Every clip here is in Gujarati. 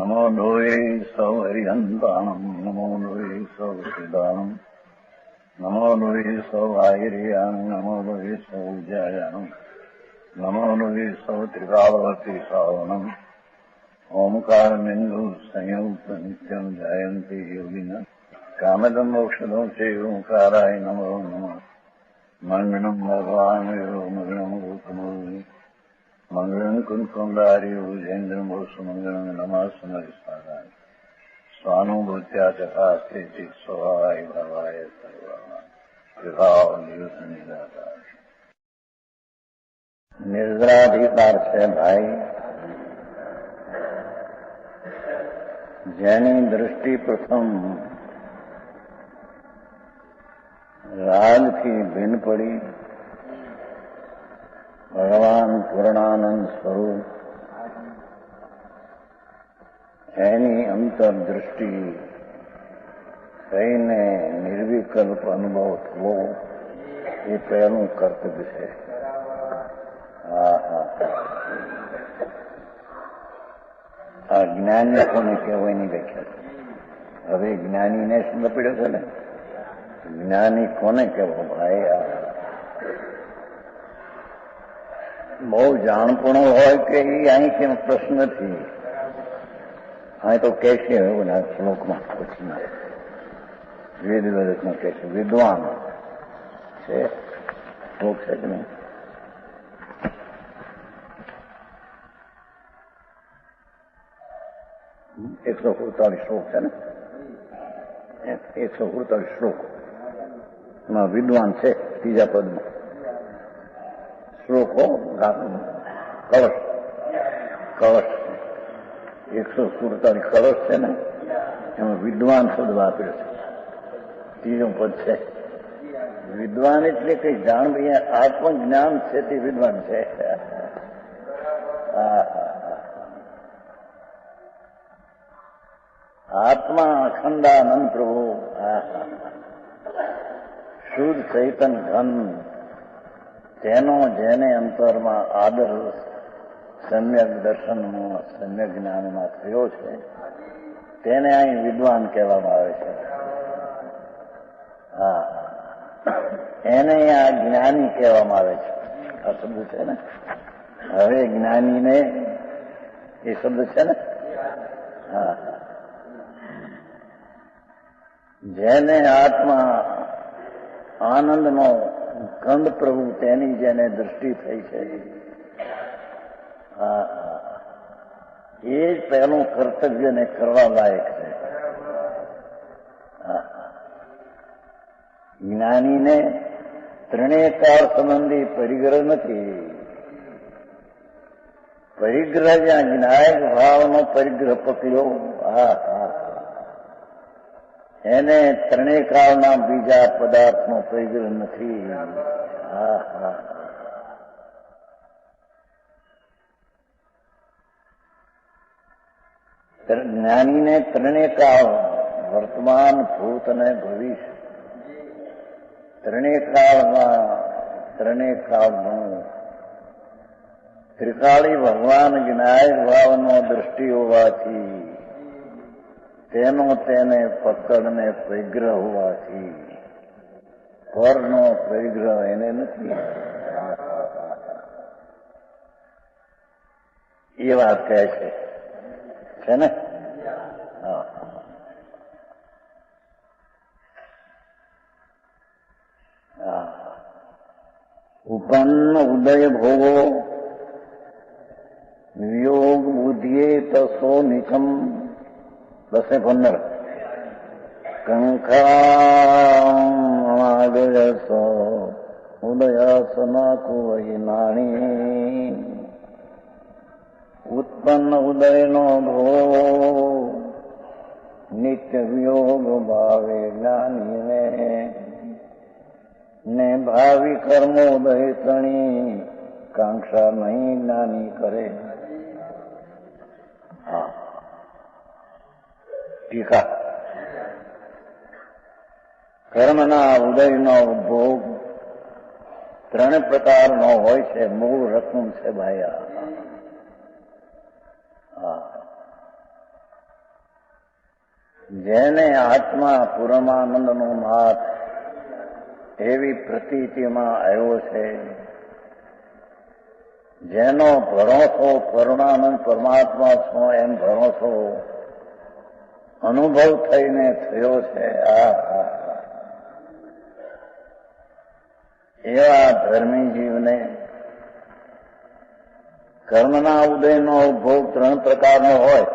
નમો લોહે સૌ હરિહંતાણમ નમો લોહે સૌ સિદ્ધાણમ નમો લોહે સૌ આહિર્યાણ નમો લોહે સૌ વિજયાયાણમ નમો લોહે સૌ ત્રિકાળવતી શ્રાવણમ ઓમકાર બિંદુ સંયુક્ત નિત્યમ જાયંતી યોગિના કામદમ મોક્ષદો છે ઓંકારાય નમો નમઃ મંગળમ ભગવાન મંગળમ ગૌતમો મંગળમ કુંકુંડાર્યો જૈન્દ્રમ સુમંગળમ નમાસ્મરિસ્વાદાય સ્વાનુભૂત્યા ચકાસ્તે સ્વાય ભવાય સર્વા વિભાવ નિયુત નિરાકાર નિર્જરાધિકાર છે ભાઈ, જેની દૃષ્ટિ પ્રથમ રાગથી ભિન્ન પડી ભગવાન પૂર્ણાનંદ સ્વરૂપ એની અંતરદૃષ્ટિ થઈને નિર્વિકલ્પ અનુભવ થવો એ પહેલું કર્તવ્ય છે. આ જ્ઞાની કોને કહેવાય એની વ્યાખ્યા. હવે જ્ઞાનીને શું પડ્યો છે ને, જ્ઞાની કોને કહેવો ભાઈ? બહુ જાણપણું હોય કે એ અહીં કેમ પ્રશ્ન નથી. અહીં તો કે છે એવું ના શ્લોકમાં પછી વેદ વેદમાં કે છે વિદ્વાન છે. શ્લોક છે કે નહીં? 147 શ્લોક છે ને, 147 શ્લોક એમાં વિદ્વાન છે. ત્રીજા પદમાં શ્લોકો કળશ 147 કળશ છે ને, એમાં વિદ્વાન શબ્દ વાપર્યો છે. ત્રીજું પદ છે વિદ્વાન એટલે કઈ જાણ ભાઈ આત્મજ્ઞાન છે તે વિદ્વાન છે. આત્મા અખંડાનંદ પ્રભુ શુદ્ધ ચૈતન ઘન તેનો જેને અંતરમાં આદર સમ્યક દર્શનમાં સમ્યક જ્ઞાનમાં થયો છે તેને અહીં વિદ્વાન કહેવામાં આવે છે. એને આ જ્ઞાની કહેવામાં આવે છે. આ શબ્દ છે ને, હવે જ્ઞાનીને એ શબ્દ છે ને, જેને આત્મા આનંદનો કંદ પ્રભુ તેની જેને દૃષ્ટિ થઈ છે એ જ પહેલું કર્તવ્યને કરવા લાયક છે. જ્ઞાનીને ત્રણેય કાળ સંબંધી પરિગ્રહ નથી. પરિગ્રહ જ્યાં જ્ઞાયક ભાવનો પરિગ્રહ પકડ્યો એને ત્રણેય કાળના બીજા પદાર્થનો પરિગ્રહ નથી. જ્ઞાનીને ત્રણેય કાળ વર્તમાન ભૂત અને ભવિષ્ય ત્રણેય કાળનું ત્રિકાળી ભગવાન જ્ઞાયક ભાવનો દ્રષ્ટિ હોવાથી તેનો તેને પકડને પરિગ્રહ હોવાથી પરનો પરિગ્રહ એને નથી. એ વાત કહે છે ને. ઉપન્ન ઉદય ભોગો વિયોગ બુદ્ધિએ તસો નિકમ 10:15 કંકાગયસ ઉદયાસના કુવહી નાણી ઉત્પન્ન ઉદયનો ભોગ નિત્ય વિયોગ ભાવે જ્ઞાનીને ને ભાવિ કર્મોદય તણી કાંક્ષા નહીં જ્ઞાની કરે. ટીકા કર્મના ઉદયનો ભોગ ત્રણ પ્રકારનો હોય છે. મૂળ રકમ છે ભાઈ. જેને આત્મા પૂર્ણાનંદનો નાથ એવી પ્રતીતિમાં આવ્યો છે, જેનો ભરોસો પૂર્ણાનંદ પરમાત્મા છો એમ ભરોસો અનુભવ થઈને થયો છે. એવા ધર્મી જીવને કર્મના ઉદયનો ઉપભોગ 3 પ્રકારનો હોય.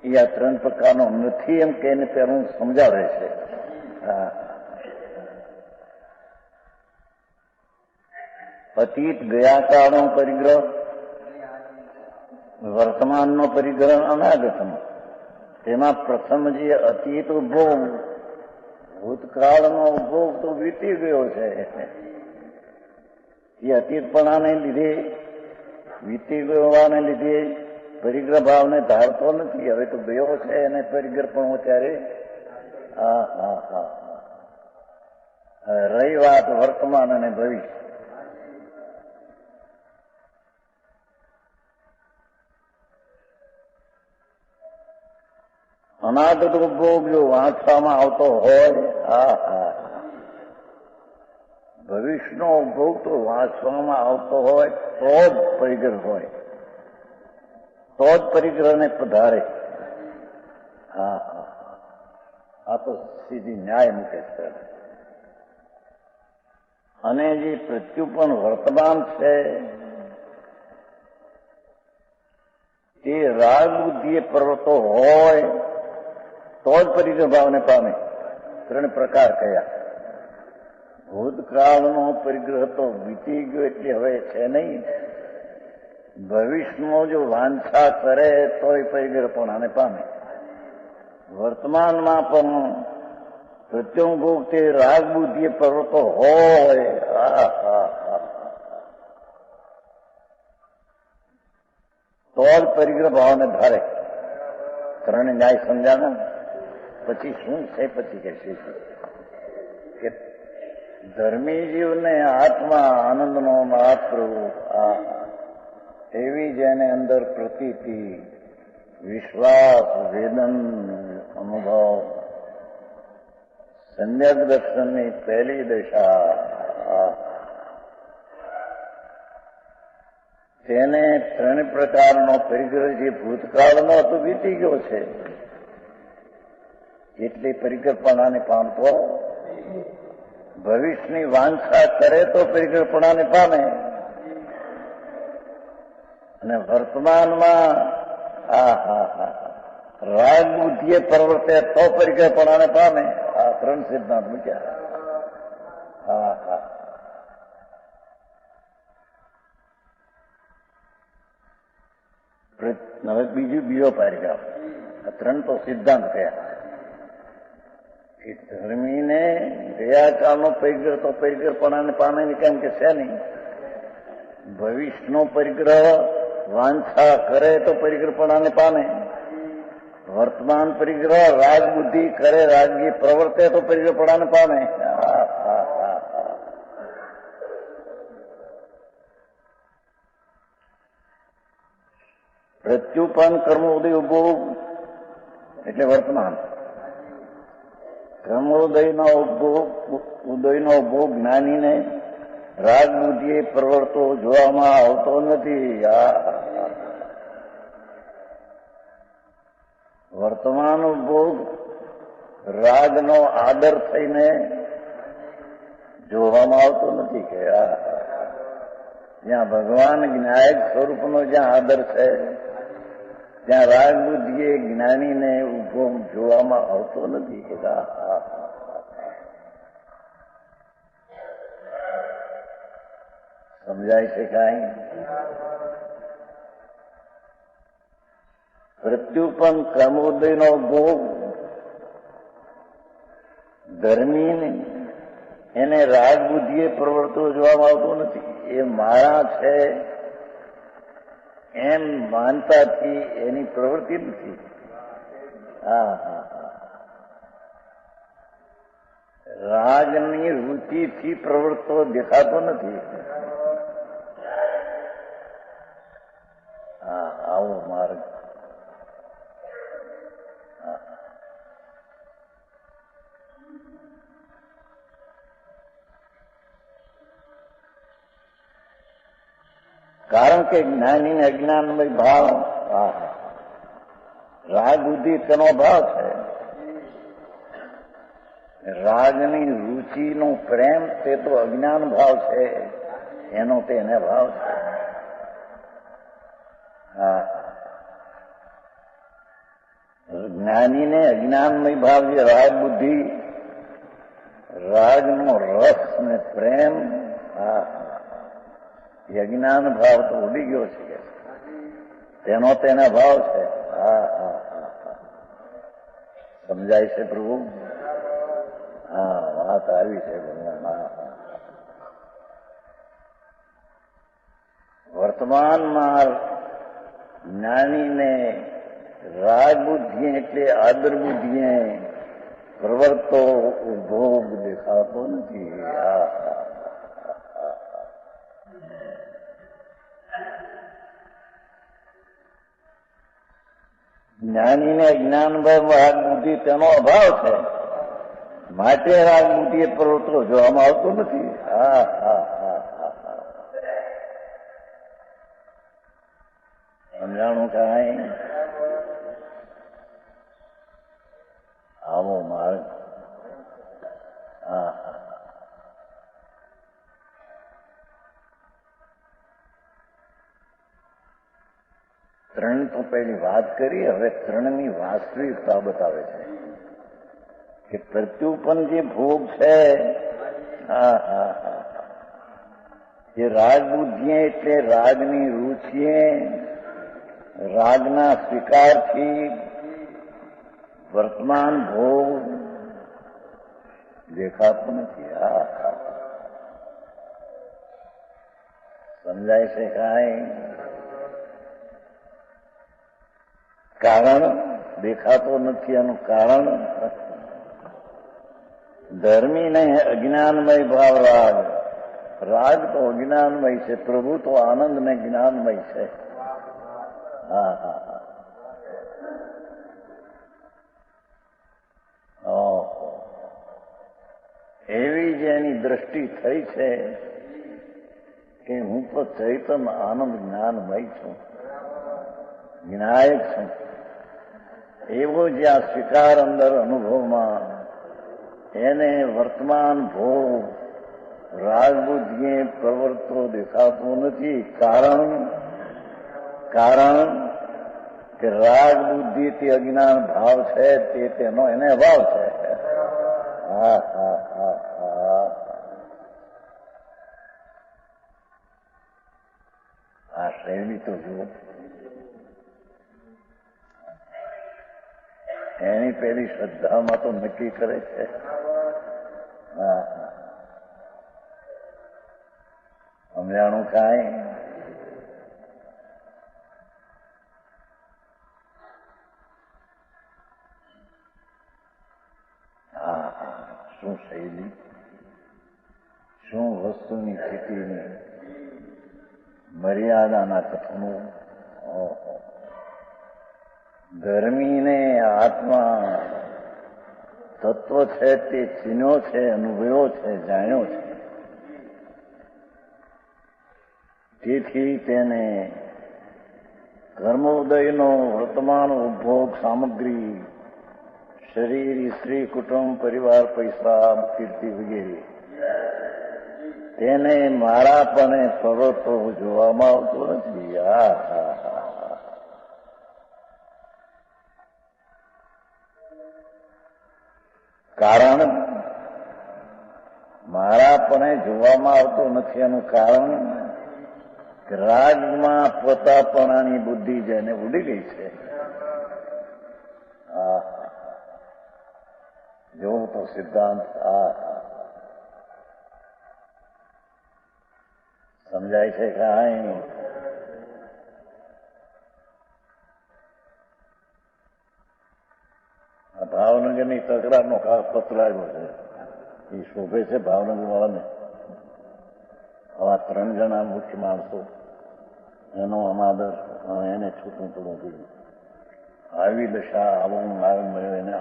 એ આ 3 પ્રકારનો નથી એમ કે એને પેલું સમજાવે છે. અતીત ગયા કાળનો પરિગ્રહ, વર્તમાનનો પરિગ્રહ, અનાગતનો. તેમાં પ્રથમ જે અતીત ઉપભોગ, ભૂતકાળનો ઉપભોગ તો વીતી ગયો છે. એ અતીતપણાને લીધે, વીતી ગયોને લીધે પરિગ્રહ ભાવને ધારતો નથી. હવે તો ગયો છે એને પરિગ્રહ પણ ત્યારે રહી વાત વર્તમાન અને ભવિષ્ય. અનાગત ઉપભોગ જો વાંચવામાં આવતો હોય, ભવિષ્યનો ઉપભોગ તો વાંચવામાં આવતો હોય તો જ પરિગ્રહ હોય, તો જ પરિગ્રહને પધારે. આ તો સીધી ન્યાય મૂકે છે. અને જે પ્રત્યુપન વર્તમાન છે તે રાગ બુદ્ધિએ પ્રવૃત્તો હોય તો જ પરિગ્રહ ભાવને પામે. 3 પ્રકાર કયા? ભૂતકાળનો પરિગ્રહ તો વીતી ગયો એટલે હવે છે નહીં. ભવિષ્યનો જો વાંછા કરે તો એ પરિગ્રહ પણ આને પામે. વર્તમાનમાં પણ પ્રત્યુભોગ તે રાગ બુદ્ધિએ પ્રવૃત્તો હોય તો જ પરિગ્રહ ભાવને ધારે. 3 ન્યાય સમજાણા. પછી શું છે? પછી કહેશે કે ધર્મી જીવને આત્મા આનંદનો માત્ર એવી જેને અંદર પ્રતીતિ, વિશ્વાસ, વેદન, અનુભવ, સમ્યક દર્શનની પહેલી દશા, તેને 3 પ્રકારનો પરિગ્રહ જે ભૂતકાળનો હતો વીતી ગયો છે એટલે પરિગ્રહપણાને પામતો. ભવિષ્યની વાંછા કરે તો પરિગ્રહપણાને પામે. અને વર્તમાનમાં રાગ બુદ્ધિએ પ્રવર્તે તો પરિગ્રહપણાને પામે. આ 3 સિદ્ધાંત મૂક્યા. હવે બીજો પેરેગ્રાફ. આ 3 તો સિદ્ધાંત કયા કે ધર્મીને ગયા કાળનો પરિગ્રહ તો પરિગ્રહપણાને પામે નહીં, કેમ કે છે નહીં. ભવિષ્યનો પરિગ્રહ વાંછા કરે તો પરિગ્રહપણાને પામે. વર્તમાન પરિગ્રહ રાગ બુદ્ધિ કરે, રાગી પ્રવર્તે તો પરિગ્રહપણાને પામે. પ્રત્યુપન કર્મોદય ઉપભોગ એટલે વર્તમાન. કર્મોદયનો ઉપભોગ જ્ઞાનીને રાગ બુદ્ધિએ પ્રવર્તો જોવામાં આવતો નથી. વર્તમાન ઉપભોગ રાગનો આદર થઈને જોવામાં આવતો નથી. કે જ્યાં ભગવાન જ્ઞાયક સ્વરૂપનો જ્યાં આદર છે ત્યાં રાગ બુદ્ધિએ જ્ઞાનીને ઉપભોગ જોવામાં આવતો નથી. સમજાય છે કાંઈ? પ્રત્યુપન કર્મોદયનો ભોગ ધર્મીને એને રાગ બુદ્ધિએ પ્રવર્તો જોવામાં આવતો નથી. એ મારા છે એમ માનતાથી એની પ્રવૃત્તિ નથી. રાગની રુચિથી પ્રવૃત્તો દેખાતો નથી. આવો માર્ગ કારણ કે જ્ઞાની ને અજ્ઞાનમય ભાવ રાગ બુદ્ધિ તેનો ભાવ છે. રાગની રુચિનો પ્રેમ તે તો અજ્ઞાન ભાવ છે, એનો તેને ભાવ છે. જ્ઞાનીને અજ્ઞાનમય ભાવ જે રાગ બુદ્ધિ, રાગનો રસ ને પ્રેમ, અજ્ઞાન ભાવ તો ઉડી ગયો છે, તેનો તેના ભાવ છે. સમજાય છે પ્રભુ? વાત આવી છે. વર્તમાનમાં જ્ઞાનીને રાગ બુદ્ધિ એટલે આદર બુદ્ધિ પ્રવર્તો ભોગ દેખાતો નથી. જ્ઞાનીને જ્ઞાનભાઈ રાગ બુદ્ધિ તેનો અભાવ છે, માટે રાગ બુદ્ધિ એ પ્રવૃત્તો જોવામાં આવતો નથી. સમજાણું કાંઈ? આવો માર્ગ. ત્રણ તો પહેલી વાત કરી, હવે ત્રણની વાસ્તવિકતા બતાવે છે કે પ્રત્યુપન જે ભોગ છે એ રાગ બુદ્ધિ એટલે રાગની રુચિએ, રાગના સ્વીકારથી વર્તમાન ભોગ દેખાતો નથી. સમજાય છે કાંઈ? કારણ દેખાતો નથી. એનું કારણ ધર્મી નહીં, અજ્ઞાનમય ભાવ રાગ. રાગ તો અજ્ઞાનમય છે, પ્રભુ તો આનંદ ને જ્ઞાનમય છે. એવી જ એની દ્રષ્ટિ થઈ છે કે હું તો ચૈતન્ય આનંદ જ્ઞાનમય છું, વિનાયક છું. એવો જ્યાં સ્વીકાર અંદર અનુભવમાં એને વર્તમાન ભોગ રાગ બુદ્ધિએ પ્રવર્તો દેખાતો નથી. કારણ કે રાગ બુદ્ધિ તે અજ્ઞાન ભાવ છે, તે તેનો એને અભાવ છે. આ શૈલી તો જુઓ, એની પેલી શ્રદ્ધામાં તો નક્કી કરે છે. સમજાણું કાંઈ? શું શૈલી, શું વસ્તુની સ્થિતિની મર્યાદાના કથનો. ધર્મીને આત્મા તત્વ છે તે ચીન્યો છે, અનુભવ્યો છે, જાણ્યો છે. તેથી તેને કર્મોદયનો વર્તમાન ઉપભોગ સામગ્રી, શરીર, સ્ત્રી, કુટુંબ, પરિવાર, પૈસા, કીર્તિ વગેરે તેને મારાપણે પ્રવૃત્તો જોવામાં આવતો નથી. કારણ મારાપણે જોવામાં આવતો નથી. એનું કારણ રાગમાં પોતાપણાની બુદ્ધિ જેને ઉડી ગઈ છે. જોવું તો સિદ્ધાંત સમજાય છે કાંઈ? ભાવનગરની તકરારનો ખાસ પત્ર આવ્યો છે. એ શોભે છે ભાવનગર વાળાને. આવા 3 જણા મુખ્ય માણસો, એનો અનાદર, એને છૂટું પડવું જોઈએ. આવી દશા, આવું માર્ગ મળ્યો એને.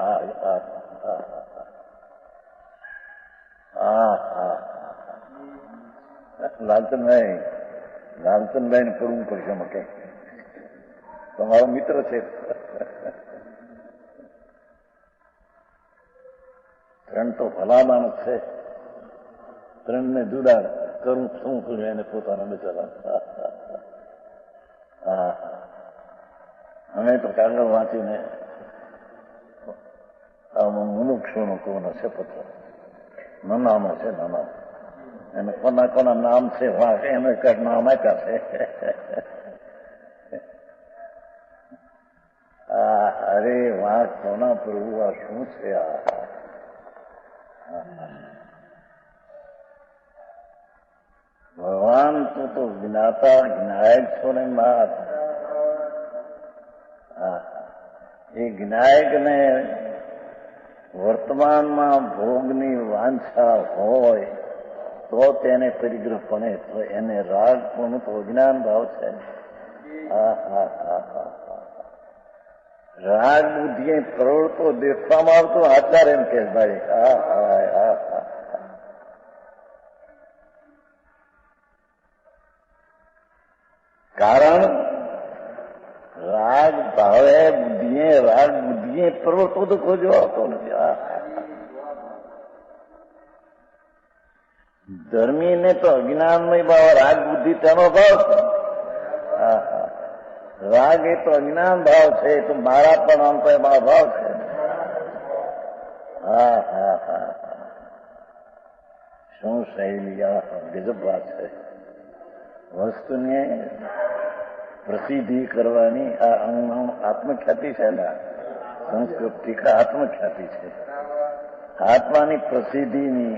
લાલચંદભાઈ, લાલચંદભાઈને પડવું પડશે મકે તમારો મિત્ર છે. ત્રણ તો ભલા માણસ છે, ત્રણને જુદા કરું શું કર્યું એને પોતાના બિચારા. હા, અમે તો કાગળ વાંચીને મનુક્ષોનો કોનો છે પત્ર નાનામાં છે, નાના એને કોના કોના નામ છે વાંક એને કઈક નામ આપ્યા છે. અરે વાંક કોના પ્રભુ આ શું છે? આ ભગવાન તું તો જ્ઞાતા જ્ઞાયક છો ને માત. એ જ્ઞાયકને વર્તમાનમાં ભોગની વાંછા હોય તો તેને પરિગ્રહ પડે, તો એને રાગ પણ તો અજ્ઞાન ભાવ છે. રાગ બુદ્ધિ પ્રવૃત્તો દેખવામાં આવતો આચાર એમ કે ભાઈ કારણ રાગ ભાવે બુદ્ધિએ પ્રવૃત્તો તો કોઈ આવતો નથી. ધર્મીને તો અજ્ઞાનમય ભાવ, રાગ બુદ્ધિ તેનો ભાવ છે. રાગ એ તો અજ્ઞાન ભાવ છે, એ તો મારા પણ આમ તો એમાં ભાવ છે. શું શૈલી, ગજબ વાત છે. વસ્તુને પ્રસિદ્ધિ કરવાની આ આત્મખ્યાતિ છે ને, સંસ્કૃતિક આત્મખ્યાતિ છે. આત્માની પ્રસિદ્ધિની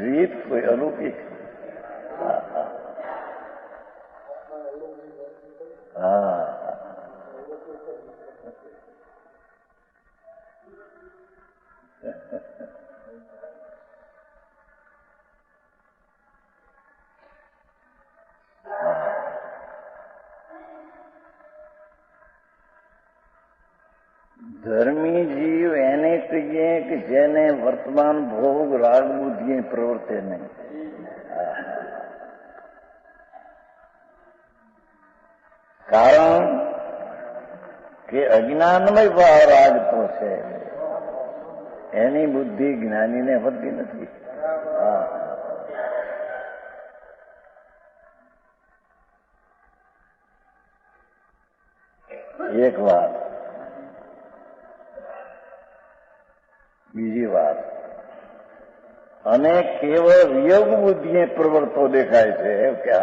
રીત કોઈ અલૌકિક. ધર્મી જીવ એને કહીએ કે જેને વર્તમાન ભોગ રાગ બુદ્ધિ પ્રવર્તે નહીં. કારણ કે અજ્ઞાનમય ભાવ રાગ તો છે, એની બુદ્ધિ જ્ઞાનીને વધતી નથી. એક વાત. બીજી વાત, અને કેવળ વિયોગ બુદ્ધિએ પ્રવર્તો દેખાય છે કે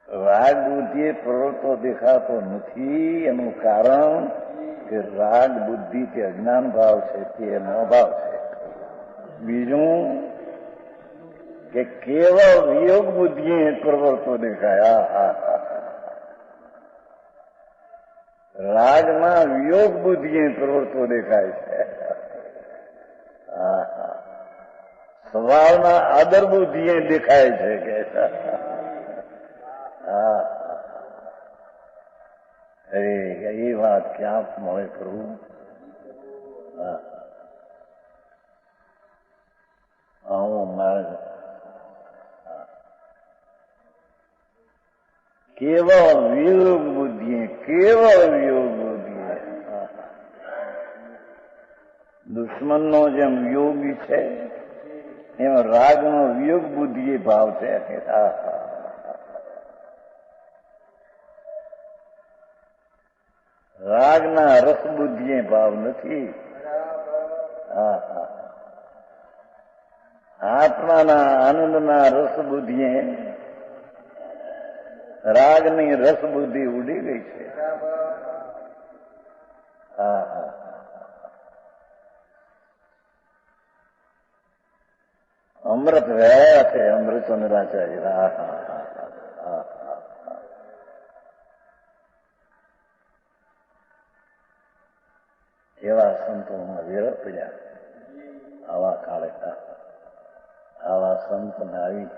રાગ બુદ્ધિએ પ્રવર્તો દેખાતો નથી. એનું કારણ કે રાગ બુદ્ધિ તે અજ્ઞાન ભાવ છે, તે એનો ભાવ છે. બીજું કે કેવળ વિયોગ બુદ્ધિએ પ્રવર્તો દેખાય. રાગમાં વિયોગ બુદ્ધિએ પ્રવર્તો દેખાય છે. સ્વભાવના આદર બુદ્ધિએ દેખાય છે કે એ વાત ક્યાં મળે કરવું? હું મારે કેવળ વિયોગ બુદ્ધિ, કેવળ વિયોગ બુદ્ધિ. દુશ્મનનો જેમ યોગી છે એમ રાગનો વિયોગ બુદ્ધિ ભાવ છે. રાગના રસ બુદ્ધિ ભાવ નથી. આત્માના આનંદના રસ બુદ્ધિએ રાગની રસ બુદ્ધિ ઉડી ગઈ છે. અમૃત રહ્યા છે અમૃતચંદ્રાચાર્ય. એવા સંતોમાં વિરહ પડ્યા. આવા કાળે આવા સંતને આવી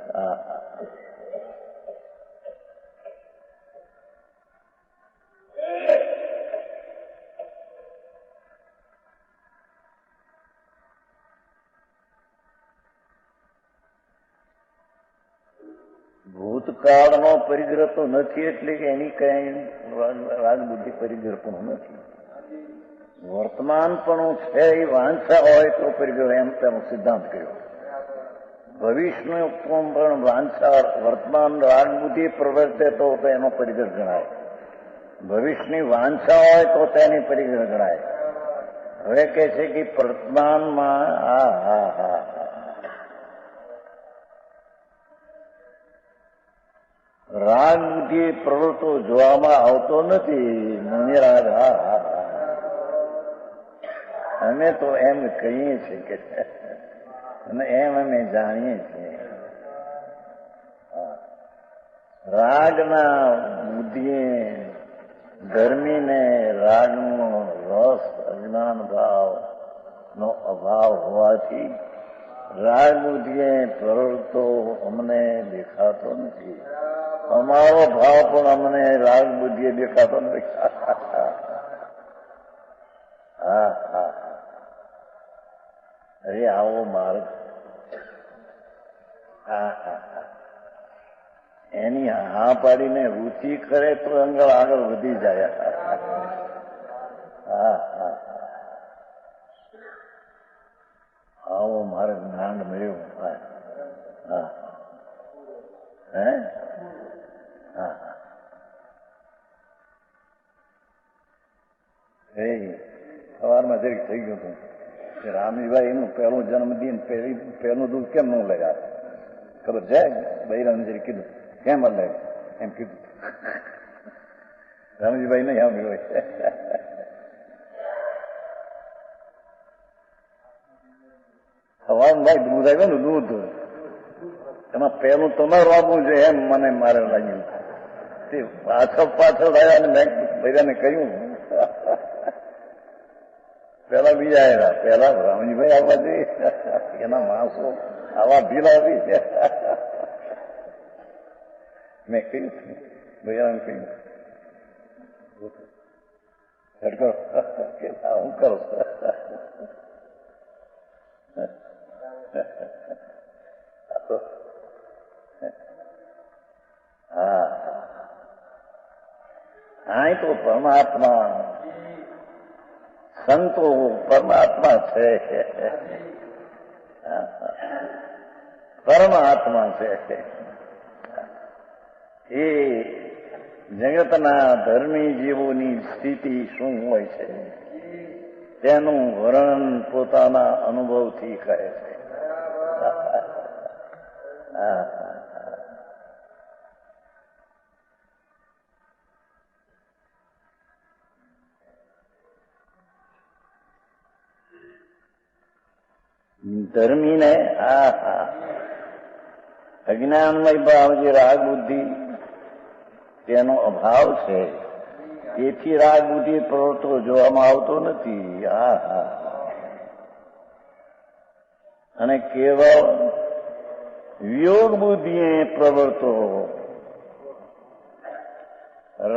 ભૂતકાળનો પરિગ્રહ તો નથી, એટલે કે એની કઈ રાગબુદ્ધિ પરિગ્રહ પણ નથી. વર્તમાનપણું છે એ વાંછા હોય તો પરિગ્રહ, એમ તેનો સિદ્ધાંત કર્યો. ભવિષ્યનું પણ વાંછા વર્તમાન રાગબુદ્ધિ પ્રવર્તે તો એનો પરિગ્રહ ગણાય. ભવિષ્યની વાંછા હોય તો તેની પરિગ્રહ ગણાય. હવે કે છે કે વર્તમાનમાં રાગ બુદ્ધિ પ્રવૃત્તો જોવામાં આવતો નથી. નિરાગ અમે તો એમ કહીએ છીએ કે, અને એમ અમે જાણીએ છીએ. રાગના બુદ્ધિએ ધર્મીને રાગનો રસ અજ્ઞાન ભાવ નો અભાવ હોવાથી રાગ બુદ્ધિએ પ્રવૃત્તો અમને દેખાતો નથી. અમારો ભાવ પણ અમને રાગ બુદ્ધિએ દેખાતો નથી. અરે આવો માર્ગ એની હા પાડીને રુચિ કરે તો આગળ વધી જાય. આવો મારે જ્ઞાન મળ્યું. સવારમાં જરીક થઈ ગયું હતું કે રામજીભાઈ એનું પહેલું જન્મદિન પહેલું દૂધ કેમ ન લગાવે ખબર છે? બૈરાને જરી કીધું કેમ લે એમ કીધું. રામજીભાઈ નહીં સાંભળ્યું હોય. સવારમાં ભાઈ દૂધ આવ્યું ને દૂધ, એમાં પહેલું તમારું આપવું છે એમ મને મારે લાગ્યું. તે પાછળ આવ્યા ને મેં બૈરાને કહ્યું. પેલા બીજા આવ્યા, પેલા રામજીભાઈ આવવા જોઈએ. એના માણસો આવા ઢીલા હતી છે. મેં કહ્યું બૈરાને કહ્યું હું કરું. હા તો પરમાત્મા સંતો પરમાત્મા છે, પરમાત્મા છે. એ જગતના ધર્મી જીવોની સ્થિતિ શું હોય છે તેનું વર્ણન પોતાના અનુભવથી કહે છે. ધર્મીને અજ્ઞાનમય ભાવ જે રાગ બુદ્ધિ તેનો અભાવ છે, તેથી રાગ બુદ્ધિ પ્રવૃત્તો જોવામાં આવતો નથી. અને કેવળ વિયોગ બુદ્ધિએ પ્રવૃત્તો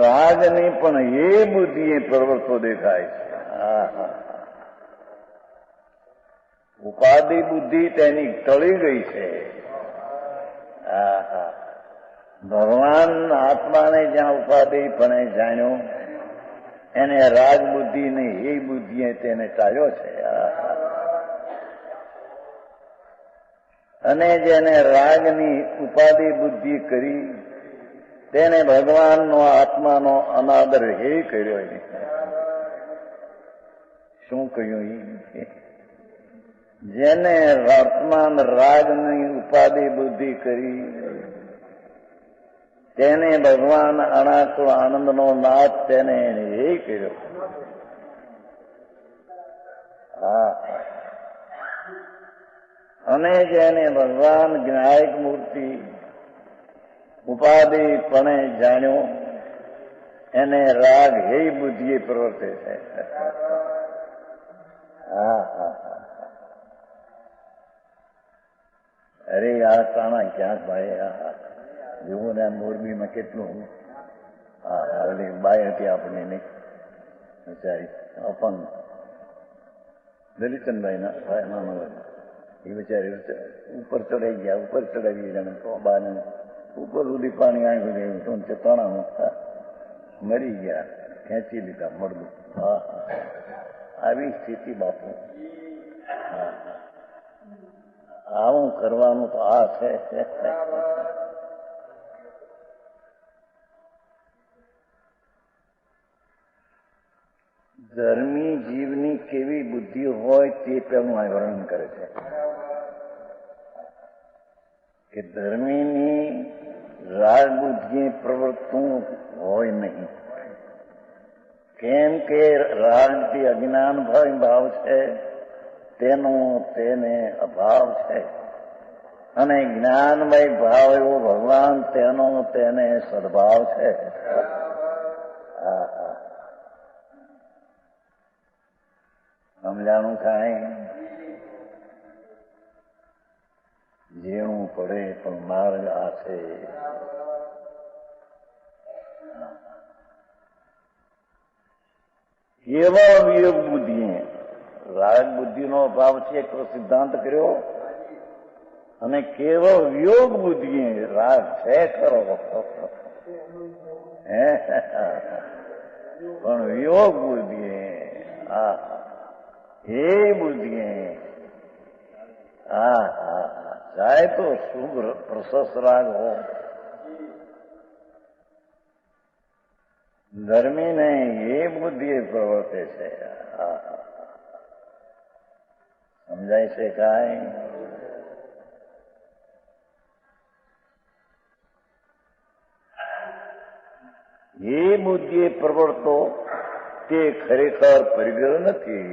રાગની પણ એ બુદ્ધિએ પ્રવૃત્તો દેખાય છે. ઉપાધિ બુદ્ધિ તેની ટળી ગઈ છે. ભગવાન આત્માને જ્યાં ઉપાધિપણે જાણ્યો એને રાગ બુદ્ધિ ને એ બુદ્ધિએ તેને ટાળ્યો છે. અને જેને રાગની ઉપાધિ બુદ્ધિ કરી તેને ભગવાનનો આત્માનો અનાદર હે કર્યો. શું કહ્યું? જેને વર્તમાન રાગની ઉપાધિ બુદ્ધિ કરી તેને ભગવાન અનાકુળ આનંદનો નાથ તેને એ કર્યો. અને જેને ભગવાન જ્ઞાયક મૂર્તિ ઉપાધિપણે જાણ્યો એને રાગ હે બુદ્ધિએ પ્રવર્તે છે. અરે આ કાણા ક્યાંક ભાઈ જુઓ ને મોરબીમાં કેટલું બાઈ હતી આપણને નહીં બિચારી અપંગ દલિતનભાઈ ના ભાઈ નાના એ બિચારી ઉપર ચડાઈ ગયા, ઉપર ચડાવી જાણે તો બાને ઉપર સુધી પાણી આવી ગયું તો ચેતણા મરી ગયા, ખેંચી લીધા મળવું. હા આવી સ્થિતિ બાપુ. આવું કરવાનું તો આ છે. ધર્મી જીવની કેવી બુદ્ધિ હોય તે પેલું આ વર્ણન કરે છે કે ધર્મીની રાગ બુદ્ધિ પ્રવૃત્તું હોય નહીં. કેમ કે રાગથી અજ્ઞાન ભાવ છે, તેનો તેને અભાવ છે, અને જ્ઞાનમય ભાવ એવો ભગવાન તેનો તેને સદભાવ છે. સમજાણું કાંઈ? જેવું પડે પણ માર્ગ આ છે. કેવા વિયોગ બુદ્ધિ, રાગ બુદ્ધિનો અભાવ છે એક સિદ્ધાંત કર્યો, અને કેવો વિયોગ બુદ્ધિ રાગ છે ખરો પણ વિયોગ બુદ્ધિ એ બુદ્ધિ ચાહે તો શુભ પ્રશસ્ત રાગ હો, ધર્મી નહીં એ બુદ્ધિ પ્રવર્તે છે. સમજાય છે કાંઈ? એ બુદ્ધિએ પ્રવર્તો તે ખરેખર પરિગ્રહ નથી.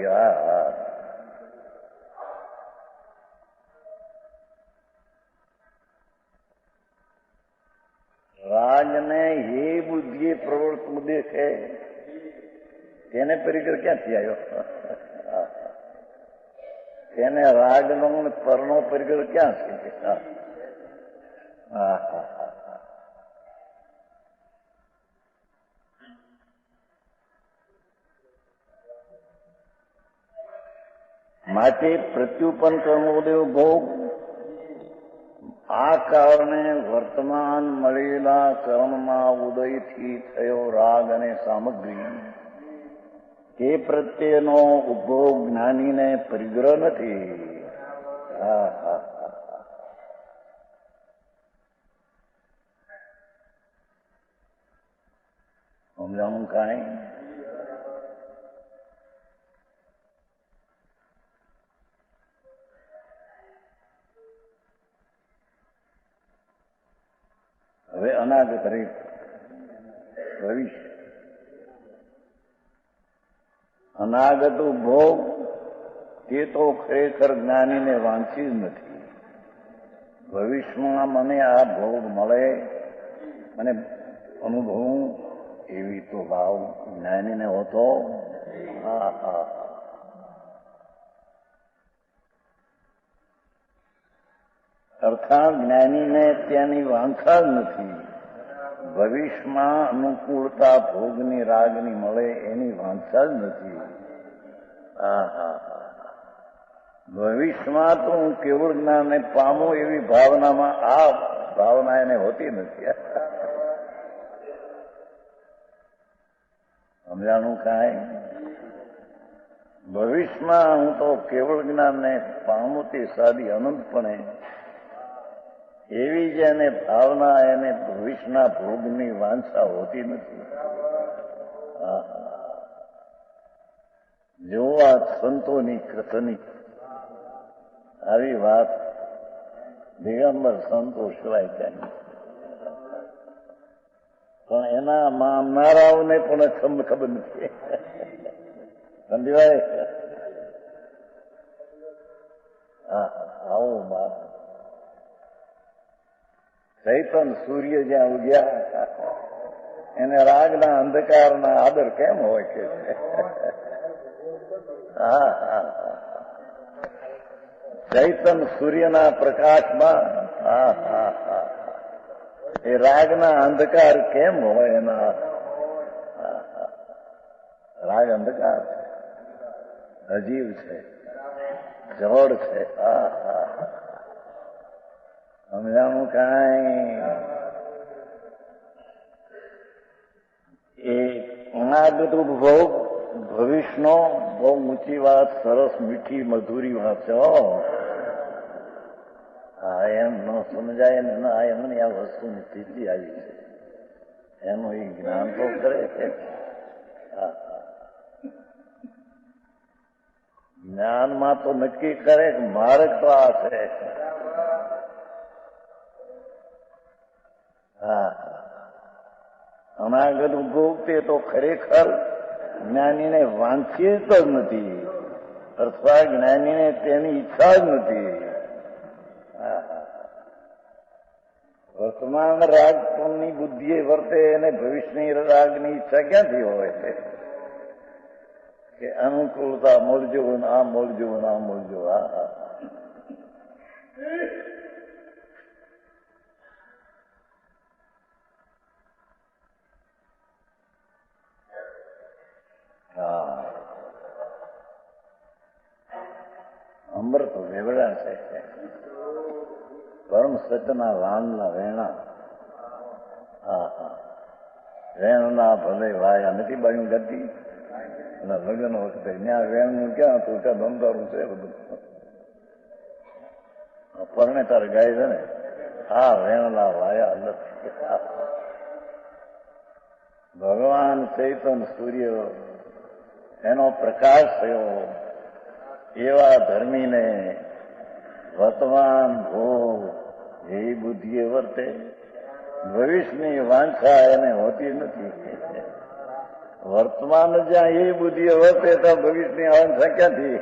રાજને એ બુદ્ધિએ પ્રવર્તતું દેખે તેને પરિગ્રહ ક્યાંથી આવ્યો? તેને રાગનો પરનો પરિગ્રહ ક્યાં છે? માટે પ્રત્યુપન કર્મોદય ભોગ, આ કારણે વર્તમાન મળેલા કર્મમાં ઉદયથી થયો રાગ અને સામગ્રી તે પ્રત્યેનો ઉપભોગ જ્ઞાનીને પરિગ્રહ નથી. સમજાણું કાંઈ? હવે અનાગત રીત ભવિષ્ય, અનાગત ભોગ તે તો ખરેખર જ્ઞાનીને વાંચી જ નથી. ભવિષ્યમાં મને આ ભોગ મળે અને અનુભવું એવી તો ભાવ જ્ઞાનીને હોતો. અર્થાત જ્ઞાનીને ત્યાંની વાંછા જ નથી. ભવિષ્યમાં અનુકૂળતા ભોગની રાગની મળે એની વાંછા જ નથી. ભવિષ્યમાં તો હું કેવળ જ્ઞાનને પામું એવી ભાવનામાં આ ભાવના એને હોતી નથી. સમજાણું કાંઈ? ભવિષ્યમાં હું તો કેવળ જ્ઞાનને પામું તે સાદી અનંતપણે એવી જેને ભાવના એને ભવિષ્યના ભોગની વાંછા હોતી નથી. જો આ સંતોની કથની આવી વાત દિગંબર સંતો સિવાય ક્યાંય, પણ એના માનનારાઓને પણ ખબર નથી. સમજવાય? આવું વાત ચૈતન સૂર્ય જ્યાં ઉગ્યા એને રાગના અંધકારના આદર કેમ હોય કે? ચૈતન સૂર્યના પ્રકાશમાં એ રાગના અંધકાર કેમ હોય? એના રાગ અંધકાર છે, અજીવ છે, જવડ છે. સમજાણું કાંઈ? અનાગત ઉપભોગ ભવિષ્યનો બહુ ઊંચી વાત, સરસ મીઠી મધુરી વાત છે. હા, એમ ન સમજાય ને ના એમની આ વસ્તુની સ્થિતિ આવી છે એનું એ જ્ઞાન તો કરે છે. જ્ઞાનમાં તો નક્કી કરે કે માર્ગ તો આ છે. હા, અનાગત ઉપભોગ તે તો ખરેખર જ્ઞાનીને વાંછિત જ નથી, અથવા જ્ઞાનીને તેની ઈચ્છા જ નથી. વર્તમાન રાગની બુદ્ધિએ વર્તે અને ભવિષ્યની રાગની ઈચ્છા ક્યાંથી હોય કે અનુકૂળતા મળજો ને આ મળજો ને આ મળજો. અમૃત વેવડા છે પરમ સચના વાણના વેણા. વેણના ભલે વાયા નથી બાયું ગતિ અને લગ્ન વખતે ત્યાં વેણનું ક્યાં હતું, ત્યાં ધંધારું છે બધું. પરણે તારે ગાય છે ને હા વેણના વાયા નથી. ભગવાન ચૈતન સૂર્ય એનો પ્રકાશ થયો એવા ધર્મીને વર્તમાન ભોગ એ બુદ્ધિએ વર્તે, ભવિષ્યની વાંછા એને હોતી નથી. વર્તમાન જ્યાં એ બુદ્ધિએ વર્તે તો ભવિષ્યની વાંછા ક્યાંથી?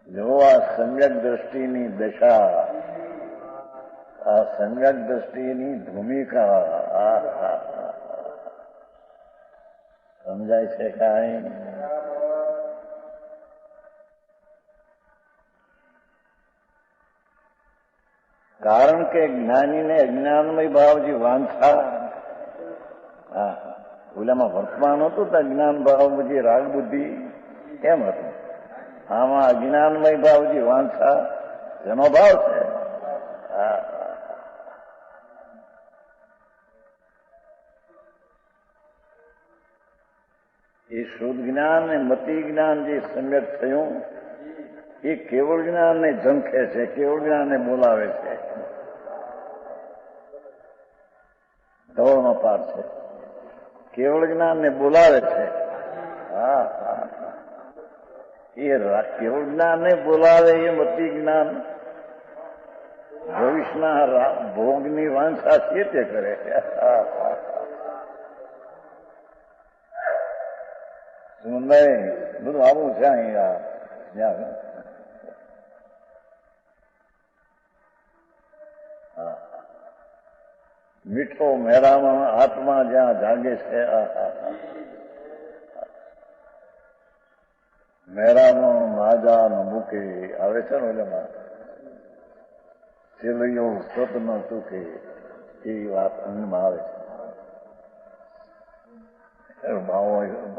જો આ સમ્યક દ્રષ્ટિની દશા, આ સમ્યક દ્રષ્ટિની ભૂમિકા સમજાય છે કાંઈ? કારણ કે જ્ઞાનીને અજ્ઞાનમય ભાવ જે વાંછા, ઓલામાં વર્તમાન હતું તો જ્ઞાન ભાવ જે રાગ બુદ્ધિ એમ હતું. આમાં અજ્ઞાનમય ભાવ જે વાંછા એનો ભાવ છે. એ શુદ્ધ જ્ઞાન ને મતિ જ્ઞાન જે સમ્યક થયું એ કેવળ જ્ઞાનને ઝંખે છે, કેવળ જ્ઞાનને બોલાવે છે. દોડનો પાર છે, કેવળ જ્ઞાનને બોલાવે છે. એ કેવળ જ્ઞાનને બોલાવે એ મતિ જ્ઞાન ભવિષ્યના ભોગની વાંછા છે તે કરે. નહીં બધું આવું છે અહીંયા. મીઠો મેળામાં આત્મા જ્યાં જાગે છે, મેળામાં માજા ન મૂકે આવે છે ને એમાં સેલૈયો સત ન ચૂકે એવી વાત અન્નમાં આવે છે. ભાવો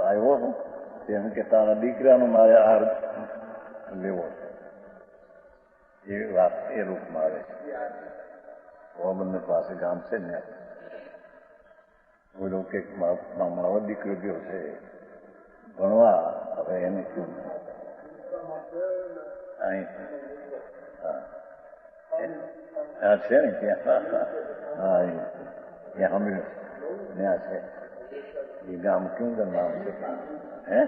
આવ્યો તેમ કે તારા દીકરાનો મારે હાર લેવો છે એવી વાત એ રૂપમાં આવે છે. પોરબંદર પાસે ગામ છે ને બોલો કે મારો દીકરો ગયો છે ભણવા, હવે એને શું અહીં છે ને ત્યાં ત્યાં સાંભળ્યું ત્યાં છે એ ગામ કેવું નામ છે? હે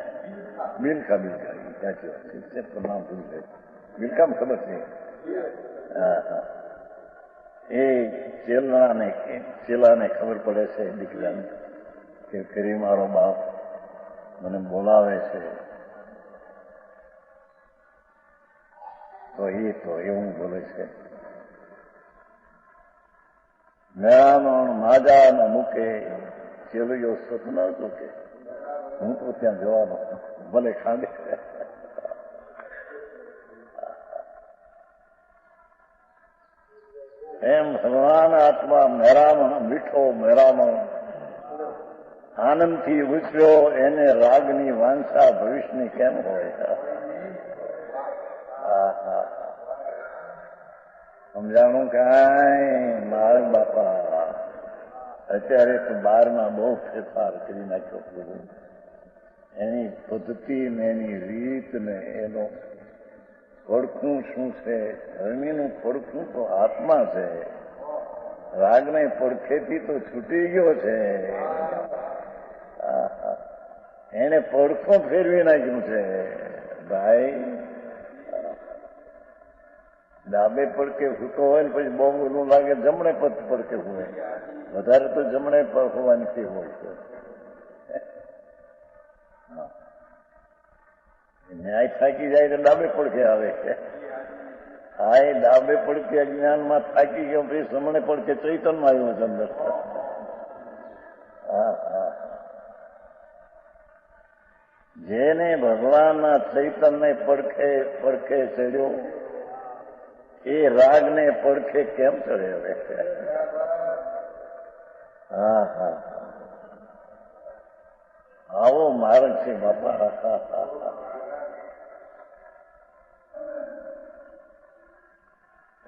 બિલકા બિલકા સાચી વાત છે, નામ ભૂલી જાય. બિલકામ ખબર છે. એ ચેલાને ખબર પડે છે દીકરાને કે કરી મારો બાપ મને બોલાવે છે, તો એવું બોલે છે. મેળાનો માજા ન મૂકે ચેલુયો સુખ ન ચૂકે. હું તો ત્યાં જવાનો ભલે ખાંડે. એમ ભગવાન આત્મા મેરામણ મીઠો મેરામણ આનંદથી ઉછળ્યો, એને રાગની વાંછા ભવિષ્યની કેમ હોય? સમજાણું કાંઈ મારા બાપા અત્યારે તો 12માં બહુ ફેરફાર કરી નાખ્યો પ્રભુ. એની પદ્ધતિ ને એની રીત ને એનો પડખું શું છે? ધર્મીનું પડખું તો આત્મા છે. રાગને પડખેથી તો છૂટી ગયો છે. એને પડખું ફેરવી નાખ્યું છે ભાઈ. ડાબે પડકે સૂતો હોય ને પછી બહુ ઓલું લાગે જમણે પડકે હોય. વધારે તો જમણે હોવાની તે હોય છે. ન્યાય થાકી જાય તો ડાબે પડકે આવે છે. હા, એ ડાબે પડકે અજ્ઞાનમાં થાકી ગયો પછી જમણે પડકે ચૈતનમાં આવ્યો છે અંદર. હા હા, જેને ભગવાનના ચૈતન્ય પડખે ચડ્યો એ રાગને પડખે કેમ ચડે હવે? હા હા, આવો માર્ગ છે બાપા.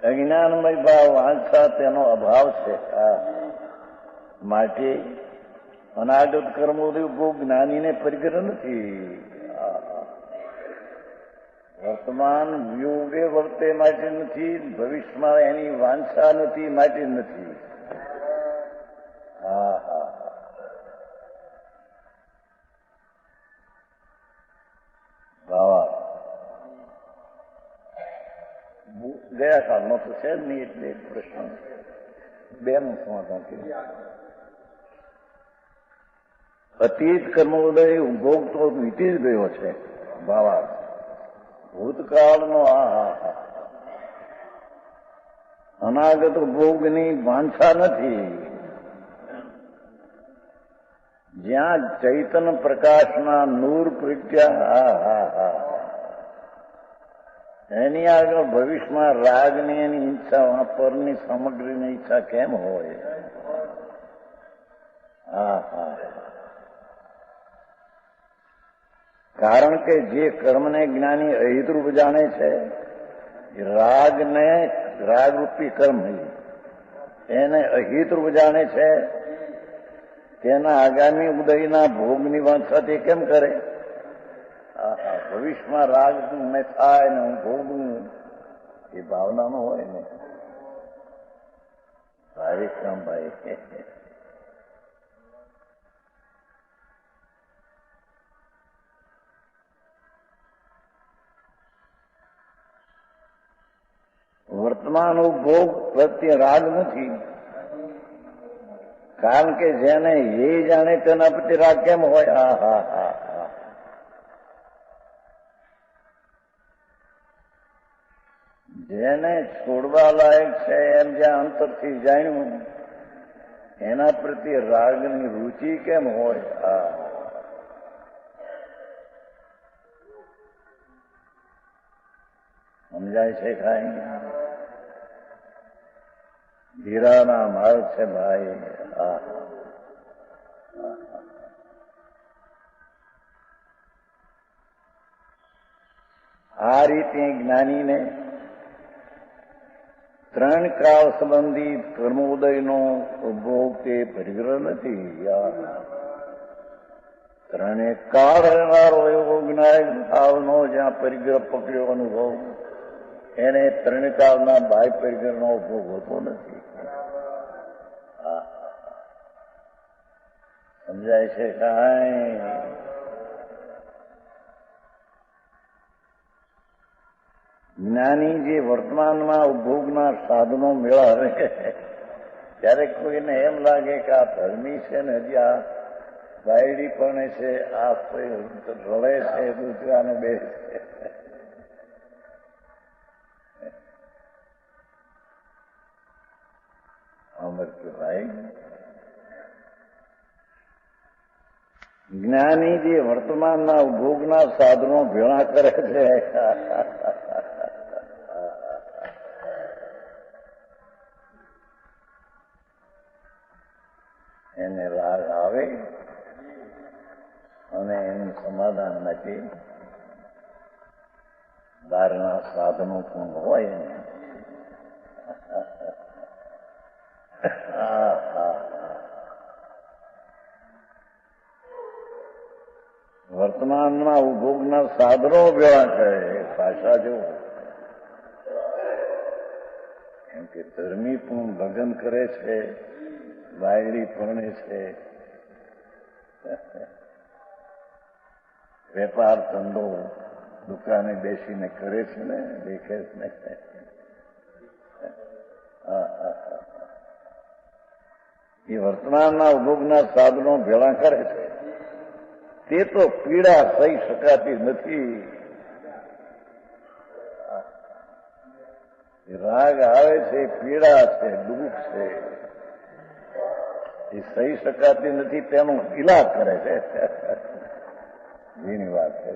અજ્ઞાનમય ભાવ વાંચા તેનો અભાવ છે. માટે અનાગત કર્મો બહુ જ્ઞાનીને પરિગ્રહ નથી. વર્તમાન વિયોગે વર્તે માટે નથી, ભવિષ્યમાં એની વાંછા નથી માટે નથી. હા હા, બાવા ગયા કાળનો તો છે જ નહીં. એટલે પ્રશ્ન બેનું સમાધાન કર્યું. અતીત કર્મોદય ભોગ તો વીતી જ ગયો છે બાવા. ભૂતકાળનો અનાગત ભોગની વાંછા નથી. જ્યાં ચૈતન પ્રકાશના નૂર પ્રત્યા એની આગળ ભવિષ્યમાં રાગની એની ઈચ્છા, પરની સામગ્રીની ઈચ્છા કેમ હોય? હા હા, કારણ કે જે કર્મને જ્ઞાની અહિતરૂપ જાણે છે, રાગરૂપી કર્મ એને અહિતરૂપ જાણે છે, તેના આગામી ઉદયના ભોગની વાંછા તે કેમ કરે? ભવિષ્યમાં રાગ મેં થાય ને હું ભોગું એ ભાવનામાં હોય ને. ભાઈ કામ ભાઈ. વર્તમાન ઉપભોગ પ્રત્યે રાગ નથી, કારણ કે જેને એ જાણે તેના પ્રત્યે રાગ કેમ હોય? હા હા હા, જેને છોડવા લાયક છે એમ જ્યાં અંતરથી જાણ્યું એના પ્રત્યે રાગની રુચિ કેમ હોય? સમજાય છે કાંઈ? ધીરાના માર્ગ છે ભાઈ. આ રીતે જ્ઞાનીને ત્રણ કાળ સંબંધી કર્મોદયનો ઉપભોગ તે પરિગ્રહ નથી. ત્રણે કાળ રહેનારો એવો જ્ઞાન ભાવનો જ્યાં પરિગ્રહ પકડ્યો અનુભવ, એને ત્રણ કાળના બાહ્ય પરિગ્રહનો ઉપભોગ હોતો નથી. સમજાય છે કાંઈ? જ્ઞાની જે વર્તમાનમાં ઉપભોગના સાધનો મેળવે ત્યારે કોઈને એમ લાગે કે આ ધર્મી છે ને હજી આ બાયડી પણ છે, આ રડે છે, દૂધરાને બે છે. અમર કે ભાઈ, જ્ઞાની જે વર્તમાનના ઉપભોગના સાધનો ભેળા કરે છે એને રાગ આવે અને એનું સમાધાન નથી. બહારના સાધનો પણ હોય ને વર્તમાનમાં ઉપભોગના સાધનો ભેળા કરે પાછા જેવું. કેમ કે ધર્મી પણ લગ્ન કરે છે, બાયડી પરણે છે, વેપાર ધંધો દુકાને બેસીને કરે છે ને, દેખે છે ને. એ વર્તમાનના ઉપભોગના સાધનો ભેળા કરે છે. તે તો પીડા સહી શકાતી નથી. રાગ આવે છે, પીડા છે, દુઃખ છે, એ સહી શકાતી નથી, તેનો ઇલાજ કરે છે. જેની વાત છે.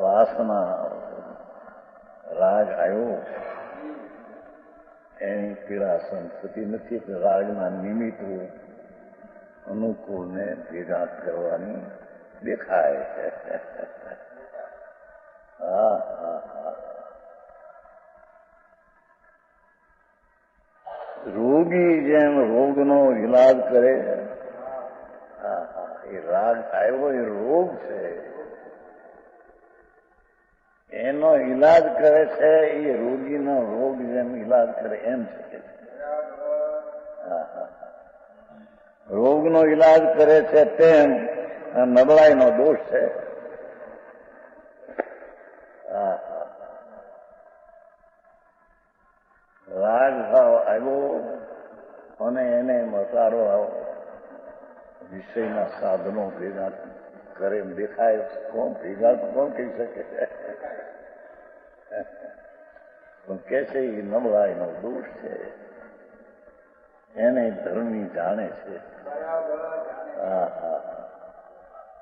વાસના રાગ આવ્યો એની પીડા સહન થતી નથી. રાગના નિમિત્તો અનુકૂળને ભેગા કરવાની દેખાય છે. રોગી જેમ રોગનો ઇલાજ કરે, એ રાગ આવ્યો એ રોગ છે, એનો ઇલાજ કરે છે. એ રોગીનો રોગ જેમ ઇલાજ કરે એમ છે. રોગનો ઇલાજ કરે છે તેમ નબળાઈનો દોષ છે. રાગ ભાવ આવ્યો અને એને મટાડો આવ્યો, વિષયના સાધનો ભેગા કરે એમ દેખાય. કોણ ભેગા કોણ કહી શકે? પણ કે છે એ નબળાઈનો દોષ છે, એને ધર્મી જાણે છે.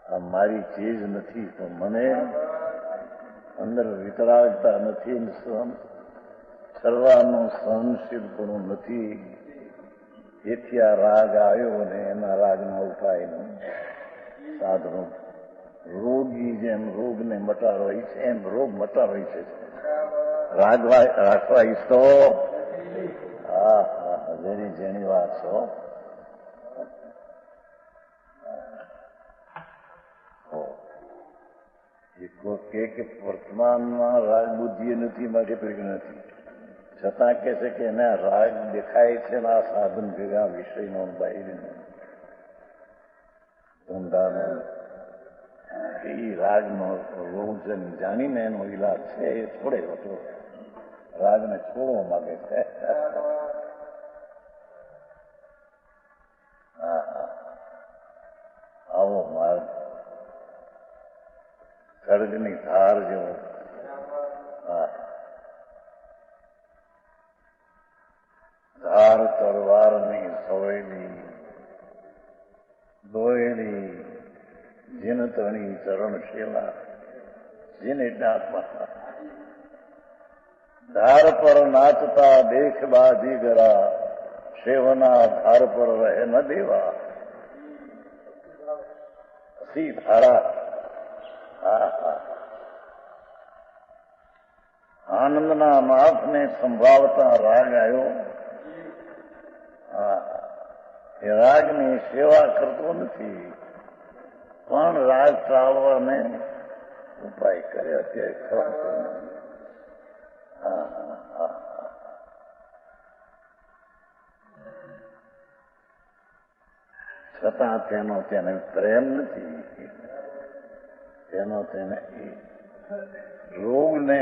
આ મારી ચીજ નથી, તો મને અંદર વિતરાગતા નથી, સર્વાનું સહનશીલપણું નથી. એથી આ રાગ આવ્યો અને એના રાગના ઉપાયનું સાધનો રોગી જેમ રોગને મટાડવા છે એમ રોગ મટાડવા છે. રાગ રાખવા ઈચ્છતો જેની વાત છો. કે વર્તમાનમાં રાગ બુદ્ધિ નથી, માટે પ્રેરણા નથી, છતાં કે છે કે એના રાગ દેખાય છે ને આ સાધન ભેગા વિષયનો બાહિરનો ઊંડાનો એ રાગનો રોગ જાણીને એનો ઇલાજ છે એ છોડે હતો. રાગને છોડવા માંગે છે. આવો માર્ગ ખડગની ધાર જેવો. ધાર તલવારની સોયલી દોયલી જીન તણી ચરણશીલા જેને ડાકમાં ધાર પર નાચતા દેખ બાજી ગરા સેવના ધાર પર રહે ન દેવા. સી ધારા આનંદના નાથને સંભાળતા રાગ આવ્યો. એ રાગની સેવા કરતો નથી, પણ રાગ ટાળવાને ઉપાય કરે. અત્યારે છતાં તેનો તેને પ્રેમ નથી, તેનો તેને રોગને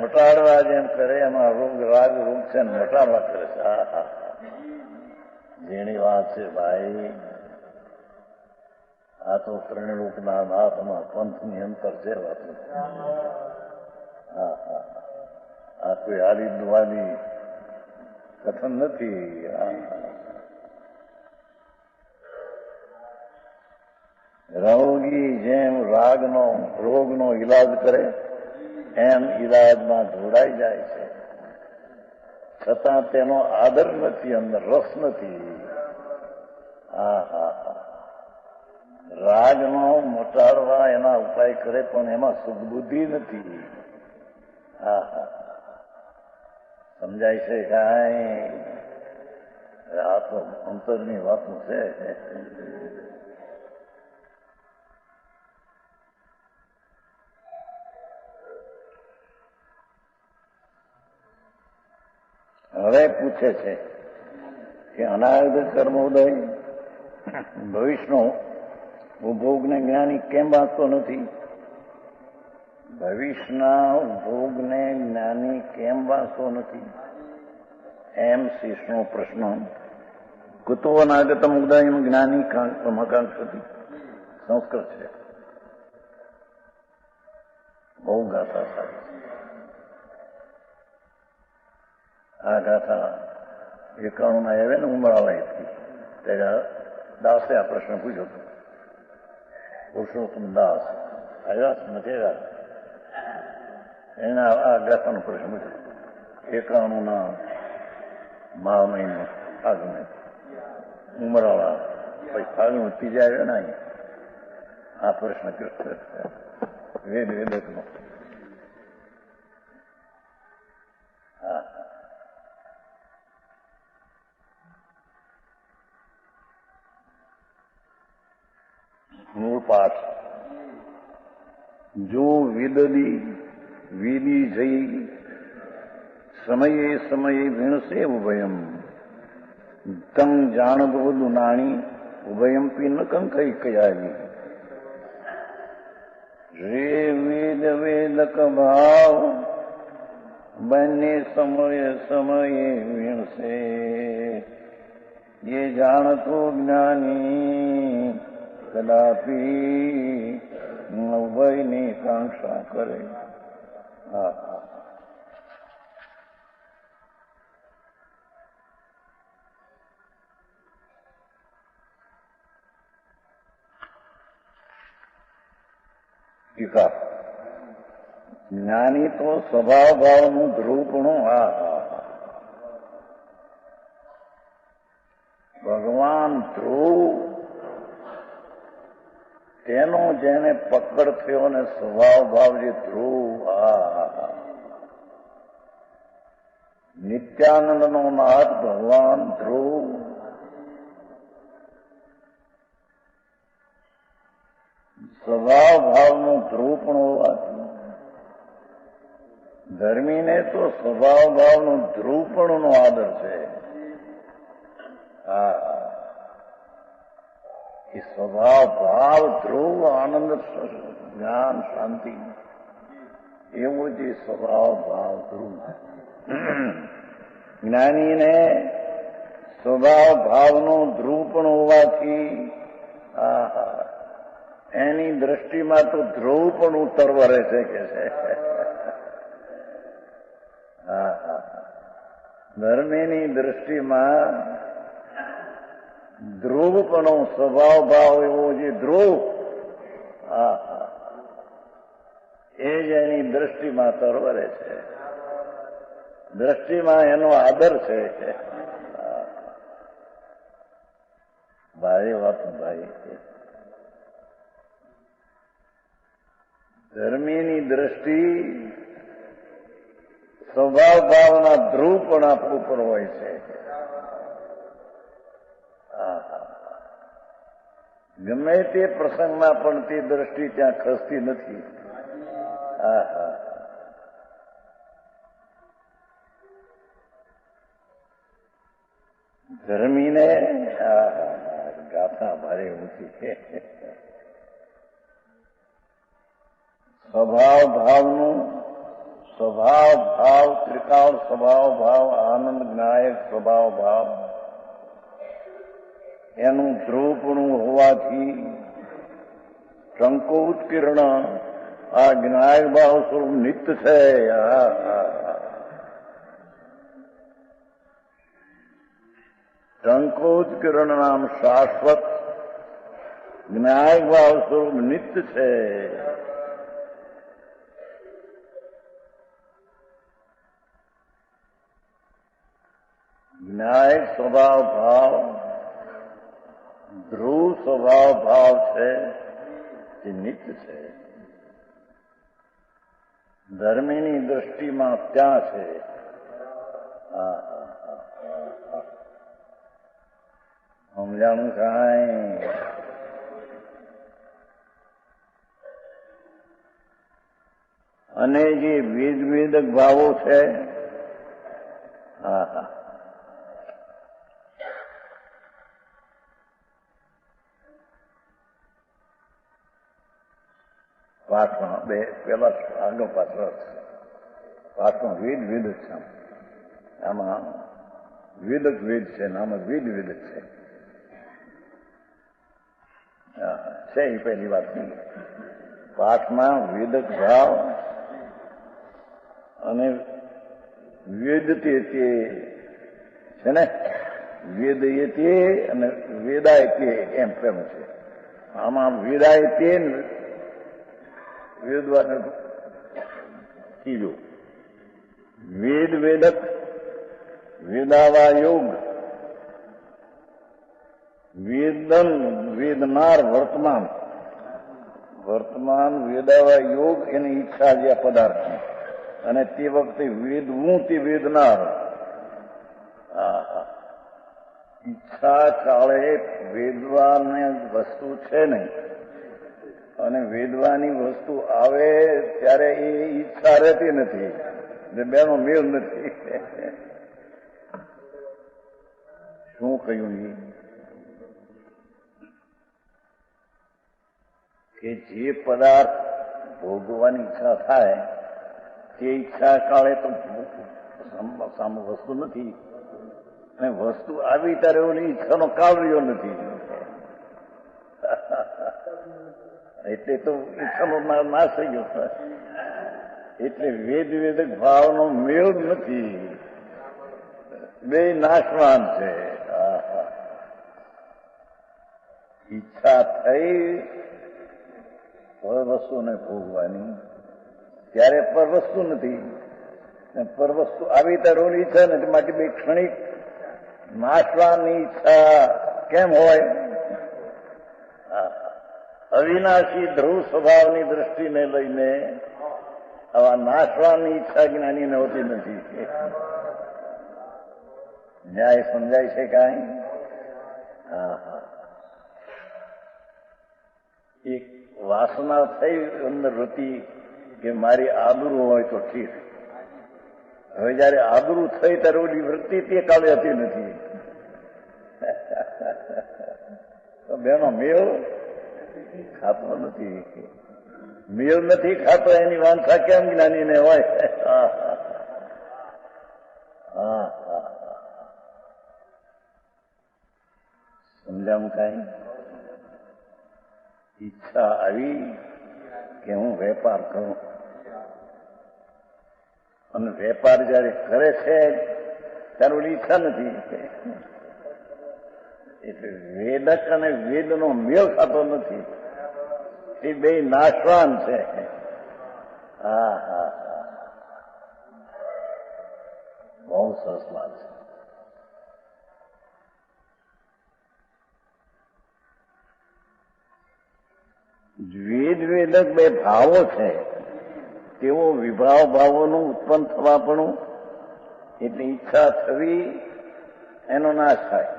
મટાડવા જેમ કરે એમાં રોગ રાગ રોગ છે ને મટાડવા કરે છે. જેની વાત છે ભાઈ. આ તો ત્રણલોકના નાથમાં પંથની અંતર છે. આ કોઈ હાલી દુવાની કથન નથી. રોગી જેમ રાગનો રોગનો ઇલાજ કરે એમ ઇલાજમાં જોડાઈ જાય છે, છતાં તેનો આદર નથી, અંદર રસ નથી. રાગનો મટાડવા એના ઉપાય કરે પણ એમાં સુખબુદ્ધિ નથી. હા હા, સમજાય છે કાંઈ? આ તો અંતરની વાતો છે. હવે પૂછે છે કે અનાગત કર્મોદય ભવિષ્યનો ઉપભોગને જ્ઞાની કેમ વાંચતો નથી? ભવિષ્યના ઉપભોગને જ્ઞાની કેમ વાંચતો નથી? એમ શિષ્યનો પ્રશ્ન. કુતો અનાગતમ ઉદયમ જ્ઞાની સમકાંક્ષતી. સંસ્કૃત છે, બહુ ગાથા સારી. આ ગાથા 91 આવે ને ઉમરાળાથી ત્યારે દાસે આ પ્રશ્ન પૂછ્યો હતો. પુરુષોત્તમ દાસ આવ્યા નથી આવ્યા, એના આ ગાથાનો પ્રશ્ન પૂછ્યો. 91 મા મહિનો ફાગણ, ઉમરાળા પછી ફાગણ ત્રીજા આવ્યો ને અહીંયા આ પ્રશ્ન વેદ વેદકનો. હા, મૂળ પાઠ. જો વિદી જઈ સમયે સમયે વિણસે ઉભયમ તં જાણબોધુ નાણી ઉભયમ પી ન કંકઈ કયાવી. રે વેદ વેદક ભાવ બંને સમયે સમયે વિણસે. ये જાણતો જ્ઞાની કદાપી ઉભયની કાંક્ષા કરે. હા, ટીકા. જ્ઞાની તો સ્વભાવ ભાવનું ધ્રુવપણું. હા હા, ભગવાન ધ્રુવ તેનો જેને પકડ થયો ને સ્વભાવ ભાવ જે ધ્રુવ. હા, નિત્યાનંદનો નાથ ભગવાન ધ્રુવ સ્વભાવ ભાવનું ધ્રુવ પણ હોવાથી ધર્મીને તો સ્વભાવ ભાવનું ધ્રુવ પણ નો આદર છે. હા, એ સ્વભાવ ભાવ ધ્રુવ આનંદ જ્ઞાન શાંતિ એવો જે સ્વભાવ ભાવ ધ્રુવ. જ્ઞાનીને સ્વભાવ ભાવનો ધ્રુવ પણ હોવાથી એની દ્રષ્ટિમાં તો ધ્રુવ પણ ઉતરવરે છે કે છે. ધર્મીની દ્રષ્ટિમાં ધ્રુવપણો સ્વભાવ ભાવ એવો જે ધ્રુવ, એ જ એની દ્રષ્ટિમાં તરવરે છે, દ્રષ્ટિમાં એનો આદર છે. ભાઈ વાત ભાઈ, ધર્મીની દ્રષ્ટિ સ્વભાવ ભાવના ધ્રુવ પણ આપણા ઉપર હોય છે. ગમે તે પ્રસંગમાં પણ તે દ્રષ્ટિ ત્યાં ખસતી નથી. ધર્મીને ગાથા ભારે ઊંચી છે. સ્વભાવ ભાવનું સ્વભાવ ભાવ ત્રિકાળ સ્વભાવ ભાવ આનંદ જ્ઞાયક સ્વભાવ ભાવ એનું ધ્રુવપણું હોવાથી ટંકોત્કીર્ણ આ જ્ઞાયક ભાવ સ્વરૂપ નિત્ય છે. ટંકોત્કીર્ણ નામ શાશ્વત જ્ઞાયક ભાવ સ્વરૂપ નિત્ય છે. જ્ઞાયક સ્વભાવ ભાવ ધ્રુવ સ્વભાવ ભાવ છે એ નિત્ય છે. ધર્મીની દ્રષ્ટિમાં ત્યાં છે. સમજાણું કાંઈ? અને જે વેદવેદક ભાવો છે પાઠમાં બે પેલા આગળ પાછળ પાઠમાં વેદ વેદક છે. આમાં વેદક વેદ છે ને આમાં વેદ વેદક છે. છે એ પહેલી વાત નહીં. પાઠમાં વેદક ભાવ અને વેદ તે છે ને, વેદ એ તે અને વેદાય તે એમ પ્રેમ છે. આમાં વેદાય તે વેદવાને કીધું. વેદ વેદક વેદાવા યોગ વેદન વેદનાર વર્તમાન વર્તમાન વેદાવા યોગ એની ઈચ્છા જે પદાર્થ અને તે વખતે વેદવું તે વેદનાર. ઈચ્છા કાળે વેદવાની વસ્તુ છે નહીં અને વેદવાની વસ્તુ આવે ત્યારે એ ઈચ્છા રહેતી નથી. બેનો મેળ નથી. શું કહ્યું એ કે જે પદાર્થ ભોગવવાની ઈચ્છા થાય તે ઈચ્છા કાળે તો સામે વસ્તુ નથી અને વસ્તુ આવી ત્યારે ઓની ઈચ્છાનો કાળ રહ્યો નથી. એટલે તો ઈચ્છાનો નાશ થઈ ગયો. એટલે વેદ વેદક ભાવનો મેળ નથી. બે નાશવાન છે. ઈચ્છા થઈ પરવસ્તુને ભોગવાની ત્યારે પરવસ્તુ નથી. પરવસ્તુ આવી ત્યારે ઓની ઈચ્છા નથી. માટે બે ક્ષણિક નાશવાની ઈચ્છા કેમ હોય? અવિનાશી ધ્રુવ સ્વભાવની દ્રષ્ટિને લઈને આવા નાશવાની ઈચ્છા જ્ઞાનીને હોતી નથી. ન્યાય સમજાય છે કાંઈ? એક વાસના થઈ અંદર હતી કે મારી આબરૂ હોય તો ઠીક. હવે જયારે આબરૂ થઈ ત્યારે ઓલી વૃત્તિ તે કાલે હતી નથી. તો બેનો મેળ ખાતો નથી. મેળ નથી ખાતો એની વાંછા કેમ જ્ઞાનીને હોય? સમજાવું કાંઈ? ઈચ્છા આવી કે હું વેપાર કરું અને વેપાર જયારે કરે છે ત્યારે ઓલી ઈચ્છા નથી. એટલે વેદક અને વેદનો મેળ ખાતો નથી. એ બે નાશવાન છે. બહુ સરસ વાત છે. વેદ વેદક બે ભાવો છે તેઓ વિભાવ ભાવોનું ઉત્પન્ન થવાપણું એટલે ઈચ્છા થવી એનો નાશ થાય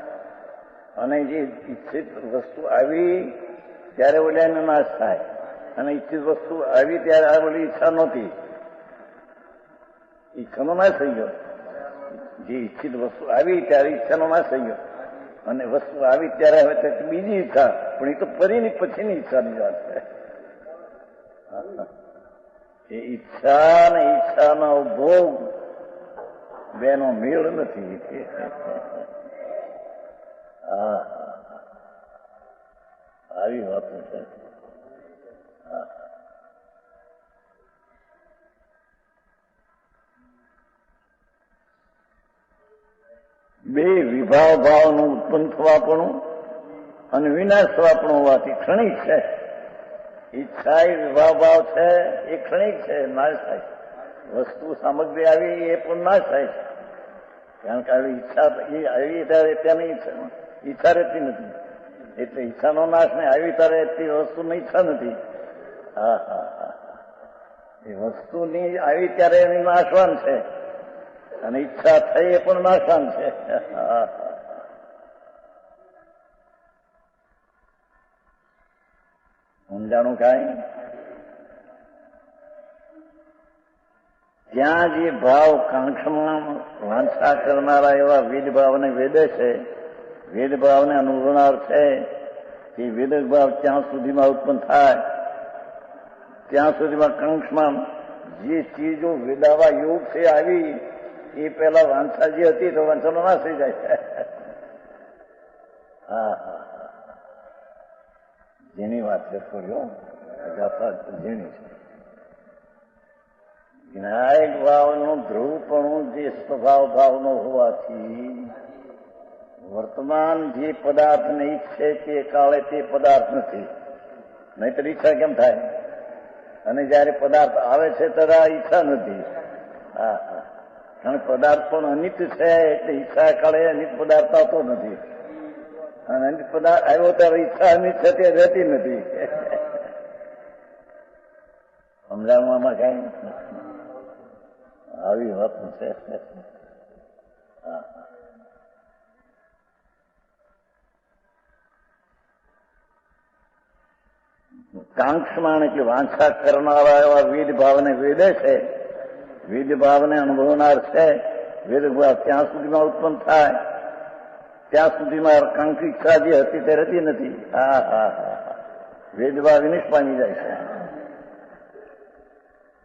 અને જે ઈચ્છિત વસ્તુ આવી ત્યારે ઓલા એનો નાશ થાય અને ઈચ્છિત વસ્તુ આવી ત્યારે આ ઓલી ઈચ્છા નહોતી. ઈચ્છાનો નાશ થઈ ગયો. જે ઈચ્છિત વસ્તુ આવી ત્યારે ઈચ્છાનો નાશ થઈ ગયો અને વસ્તુ આવી ત્યારે હવે બીજી ઈચ્છા, પણ એ તો ફરીની પછીની ઈચ્છાની વાત છે. એ ઈચ્છા ને ઈચ્છાનો ભોગ બેનો મેળ નથી. આવી વાતો છે. બે વિભાવ ભાવનું ઉત્પન્ન થવાપણું અને વિનાશ થવાપણું હોવાથી ક્ષણિક છે. ઈચ્છા એ વિભાવ ભાવ છે એ ક્ષણિક છે, નાશ થાય. વસ્તુ સામગ્રી આવી એ પણ નાશ થાય છે. કારણ કે આવી ઈચ્છા એ આવી ત્યારે ત્યાંની ઈચ્છા રહેતી નથી. એટલે ઈચ્છાનો નાશ ને આવી તારે તે વસ્તુની ઈચ્છા નથી. હા હા હા, એ વસ્તુની આવી ત્યારે એની નાશવાન છે અને ઈચ્છા થઈ એ પણ નાશવાન છે. સમજાણું કાંઈ? ત્યાં જે ભાવ કાંક્ષમાં વાંછા કરનારા એવા વેદભાવને વેદે છે, વેદભાવને અનુભવનાર છે, એ વેદક ભાવ ત્યાં સુધીમાં ઉત્પન્ન થાય ત્યાં સુધીમાં કાંક્ષમાં જે ચીજો વેદાવા યોગ છે આવી એ પેલા વાંછા જે હતી તો વાંછાનો નાશ થઈ જાય. હા હા, જેની વાત છે થોડી ગાથા ઝીણી છે. જ્ઞાયક ભાવનું ધ્રુવપણું જે સ્વભાવ ભાવનો હોવાથી વર્તમાન જે પદાર્થને ઈચ્છે તે કાળે તે પદાર્થ નથી, નહીતર ઈચ્છા કેમ થાય? અને જયારે પદાર્થ આવે છે ત્યારે ઈચ્છા નથી. હા હા, કારણ પદાર્થ પણ અનિત્ય છે એટલે ઈચ્છા કાળે અનિત પદાર્થ આવતો નથી, અને અનિત પદાર્થ આવ્યો ત્યારે ઈચ્છા અનિત છે તે રહેતી નથી. સમજાવવામાં કઈ આવી વાત છે. કાંક્ષમાન એટલે વાંછા કરનારા એવા વેદભાવને વેદે છે, વેદભાવને અનુભવનાર છે. વેદભાવ ત્યાં સુધીમાં ઉત્પન્ન થાય ત્યાં સુધીમાં કાંક્ષ ઈચ્છા જે હતી તે રહેતી નથી. હા હા હા, વેદભાવ વિનિષ્ટ પામી જાય છે.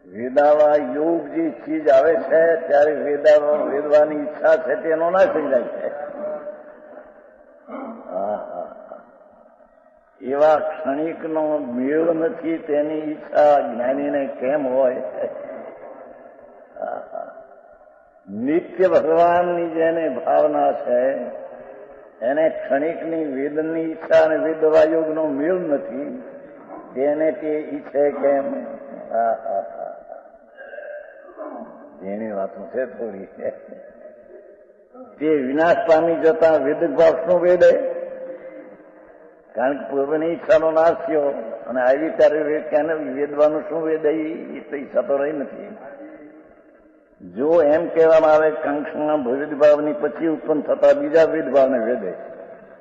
વેદાવા યોગ જે ચીજ આવે છે ત્યારે વેદવાની ઈચ્છા છે તેનો નાશ થઈ જાય છે. હા હા, એવા ક્ષણિકનો મેળ નથી તેની ઈચ્છા જ્ઞાનીને કેમ હોય? નિત્ય ભગવાનની જેને ભાવના છે એને ક્ષણિકની વેદની ઈચ્છા અને વેદવા યોગનો મેળ નથી, તેને તે ઈચ્છે કેમ? હા હા હા, જેની વાતો છે થોડી. તે વિનાશ પામી જતા વેદક ભાવ શું વેદે? કારણ કે પૂર્વની ઈચ્છાનો નાશ થયો અને આવી ત્યારે તેને વેદવાનું શું વેદે? એ તો ઈચ્છા તો રહી નથી. જો એમ કહેવામાં આવે કાંક્ષના વેદભાવની પછી ઉત્પન્ન થતા બીજા વેદભાવને વેદે,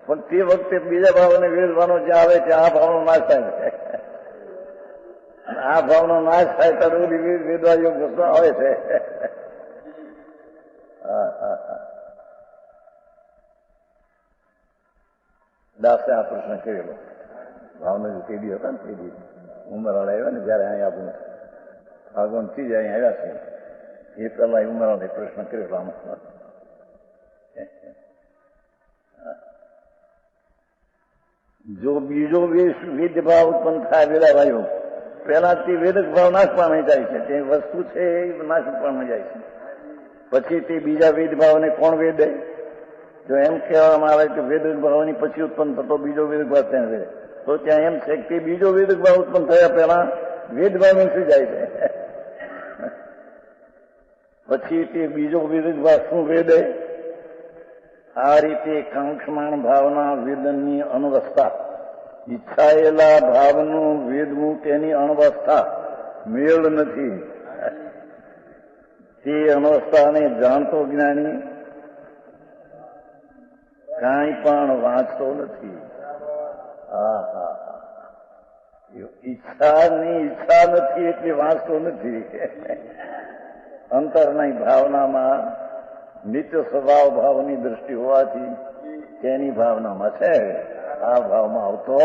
પણ તે વખતે બીજા ભાવને વેદવાનો જે આવે છે આ ભાવનો નાશ થાય છે. આ ભાવનો નાશ થાય ત્યારે બધી વેદવા યોગ વસ્તુ આવે છે. દાસે આ પ્રશ્ન કરેલો ભાવનો જે તેડી હતા ને તેડી ઉમરાળા આવ્યા ને જયારે અહીંયા આપણને ભગવાન થી જ અહીંયા આવ્યા છે એ પેલા ઉમરાળે પ્રશ્ન કરેલો આમાં. જો બીજો વેદભાવ ઉત્પન્ન થાય વેદાભાઈઓ પહેલા તે વેદક ભાવ નાશ પામી જાય છે, તે વસ્તુ છે એ નાશ પામી જાય છે. પછી તે બીજા વેદભાવને કોણ વેદે? જો એમ કહેવામાં આવે કે વેદક ભાવની પછી ઉત્પન્ન થતો બીજો વેદક ભાવ ત્યાં વેદે, તો ત્યાં એમ છે કે બીજો વેદક ભાવ ઉત્પન્ન થયા પહેલા વેદભાવ શું જાય છે? પછી તે બીજો વેદક ભાવ શું વેદે? આ રીતે કાંક્ષમાણ ભાવના વેદનની અણવસ્થા, ઈચ્છાયેલા ભાવનું વેદવું તેની અણવસ્થા મેળ નથી. તે અણવસ્થાને જાણતો જ્ઞાની કાંઈ પણ વાંચતો નથી. હા હા, ઈચ્છાની ઈચ્છા નથી એટલે વાંચતો નથી. અંતરની ભાવનામાં નિત્ય સ્વભાવ ભાવની દ્રષ્ટિ હોવાથી તેની ભાવનામાં છે, આ ભાવમાં આવતો